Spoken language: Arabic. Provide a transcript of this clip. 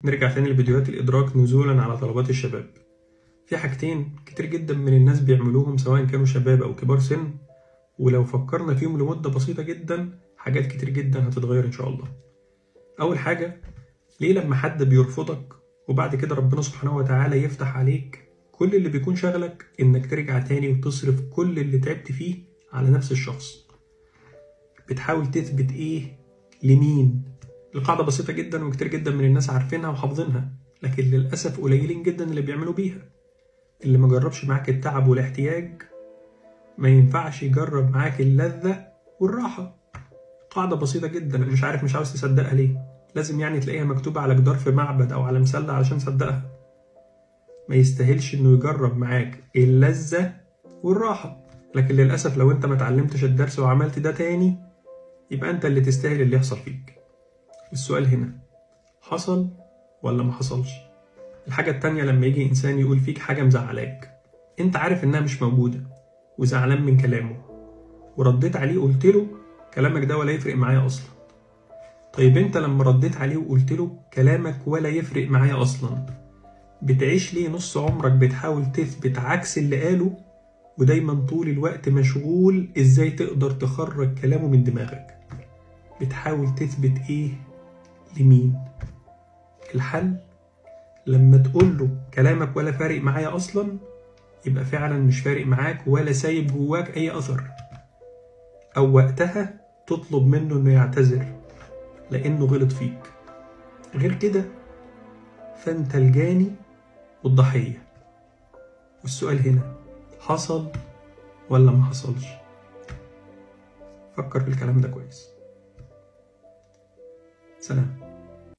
نرجع تاني لفيديوهات الإدراك نزولا على طلبات الشباب. في حاجتين كتير جدا من الناس بيعملوهم سواء كانوا شباب أو كبار سن، ولو فكرنا فيهم لمدة بسيطة جدا حاجات كتير جدا هتتغير إن شاء الله. أول حاجة، ليه لما حد بيرفضك وبعد كده ربنا سبحانه وتعالى يفتح عليك كل اللي بيكون شغلك إنك ترجع تاني وتصرف كل اللي تعبت فيه على نفس الشخص؟ بتحاول تثبت إيه لمين؟ القاعدة بسيطة جدا وكتير جدا من الناس عارفينها وحافظينها، لكن للأسف قليلين جدا اللي بيعملوا بيها. اللي ما جربش معاك التعب والاحتياج ما ينفعش يجرب معاك اللذة والراحة. قاعدة بسيطة جدا، مش عاوز تصدقها ليه؟ لازم يعني تلاقيها مكتوبة على جدار في معبد أو على مسلة علشان تصدقها. ما يستاهلش إنه يجرب معاك اللذة والراحة، لكن للأسف لو أنت ما اتعلمتش الدرس وعملت ده تاني يبقى أنت اللي تستاهل اللي يحصل فيك. السؤال هنا، حصل ولا ما حصلش؟ الحاجة التانية، لما يجي إنسان يقول فيك حاجة مزعلاك، أنت عارف إنها مش موجودة وزعلان من كلامه، ورديت عليه قلت له كلامك ده ولا يفرق معايا أصلا. طيب أنت لما رديت عليه وقلت له كلامك ولا يفرق معايا أصلا، بتعيش ليه نص عمرك بتحاول تثبت عكس اللي قاله، ودايما طول الوقت مشغول إزاي تقدر تخرج كلامه من دماغك؟ بتحاول تثبت إيه لمين؟ الحل لما تقول له كلامك ولا فارق معايا أصلا، يبقى فعلا مش فارق معاك ولا سايب جواك أي أثر، أو وقتها تطلب منه إنه يعتذر لأنه غلط فيك. غير كده فأنت الجاني والضحية. والسؤال هنا، حصل ولا ما حصلش؟ فكر في الكلام ده كويس. سلام.